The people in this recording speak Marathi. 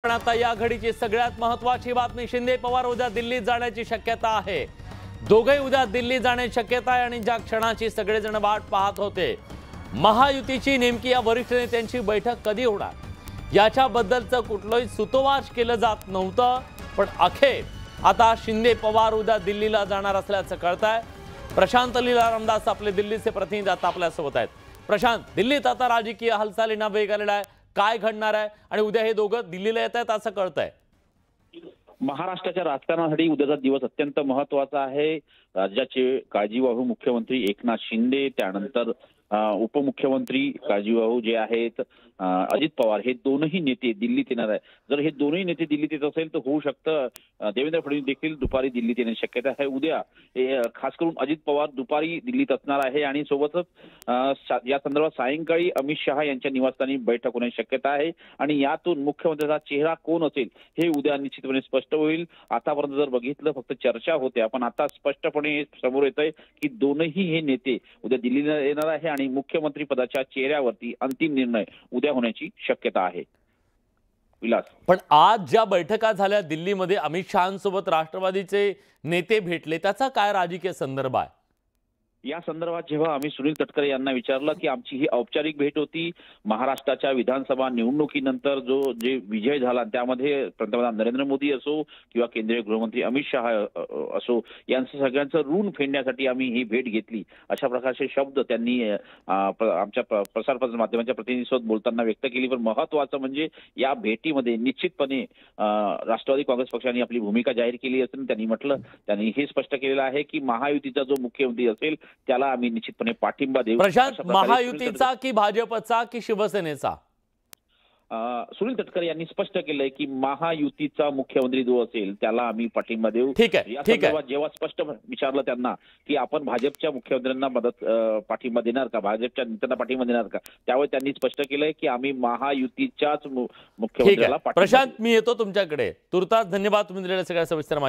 पण आता या घडीची सगळ्यात महत्त्वाची बातमी, शिंदे पवार उद्या दिल्लीत जाण्याची शक्यता आहे। दोघेही उद्या दिल्लीत जाण्याची शक्यता आहे आणि ज्या क्षणाची सगळेजण वाट पाहत होते, महायुतीची नेमकी या वरिष्ठ नेत्यांची बैठक कधी होणार याच्याबद्दलचं कुठलंही सुतोवाच केलं जात नव्हतं, पण अखेर आता शिंदे पवार उद्या दिल्लीला जाणार असल्याचं कळतंय। प्रशांत लीला रामदास आपले दिल्लीचे प्रतिनिधी आता आपल्यासोबत आहेत। प्रशांत, दिल्लीत आता राजकीय हालचालींना वेग आलेला आहे, काय घडणार आहे आणि उद्या हे दोघं दिल्लीला येत आहेत असं कळतंय? महाराष्ट्राच्या राजकारणासाठी उद्याचा दिवस अत्यंत महत्त्वाचा आहे। राज्याचे काळजीवाहू मुख्यमंत्री एकनाथ शिंदे, त्यानंतर उपमुख्यमंत्री काळजीवाहू जे आहेत अजित पवार, हे दोनही नेते दिल्लीत येणार आहे। जर हे दोनही नेते दिल्लीत येत असेल तर होऊ शकतं देवेंद्र फडणवीस देखील दुपारी दिल्लीत येण्याची शक्यता आहे। उद्या खास करून अजित पवार दुपारी दिल्लीत असणार आहे आणि सोबतच या संदर्भात सायंकाळी अमित शहा यांच्या निवासस्थानी बैठक होण्याची शक्यता आहे आणि यातून मुख्यमंत्र्यांचा चेहरा कोण असेल हे उद्या निश्चितपणे स्पष्ट होईल। आतापर्यंत जर बघितलं फक्त चर्चा होत्या, पण आता स्पष्टपणे समोर येत आहे की दोनही हे नेते उद्या दिल्लीला येणार आहे आणि मुख्यमंत्री पदाच्या चेहऱ्यावरती अंतिम निर्णय उद्या होण्याची शक्यता आहे। विलास, पण आज ज्या बैठका झाल्या दिल्लीमध्ये, अमित शहांसोबत राष्ट्रवादीचे नेते भेटले, त्याचा काय राजकीय संदर्भ आहे? या संदर्भात जेव्हा आम्ही सुनील तटकरे यांना विचारलं की आमची ही औपचारिक भेट होती महाराष्ट्राच्या विधानसभा निवडणुकीनंतर जे विजय झाला त्यामध्ये पंतप्रधान नरेंद्र मोदी असो किंवा केंद्रीय गृहमंत्री अमित शहा असो, यांचं सगळ्यांचं ऋण फेडण्यासाठी आम्ही ही भेट घेतली, अशा प्रकारचे शब्द त्यांनी आमच्या प्रसार माध्यमांच्या प्रतिनिधीसोबत बोलताना व्यक्त केली। पण महत्त्वाचं म्हणजे या भेटीमध्ये निश्चितपणे राष्ट्रवादी काँग्रेस पक्षाने आपली भूमिका जाहीर केली असून त्यांनी हे स्पष्ट केलेलं आहे की महायुतीचा जो मुख्यमंत्री असेल त्याला आम्ही निश्चितपणे पाठिंबा देऊ। प्रशांत, महायुतीचा की भाजपचा की शिवसेनेचा? सुनील तटकरे यांनी स्पष्ट केलंय की महायुतीचा मुख्यमंत्री जो असेल त्याला आम्ही पाठिंबा देऊ। ठीक आहे। जेव्हा स्पष्ट विचारलं त्यांना की आपण भाजपच्या मुख्यमंत्र्यांना पाठिंबा देणार का, भाजपच्या नेत्यांना पाठिंबा देणार का, त्यावेळी त्यांनी स्पष्ट केलंय की आम्ही महायुतीच्याच मुख्यमंत्र्याला पाठिंबा। प्रशांत, मी येतो तुमच्याकडे तुर्तास। धन्यवाद तुम्ही दिलेल्या सगळ्या सविस्तर माहिती।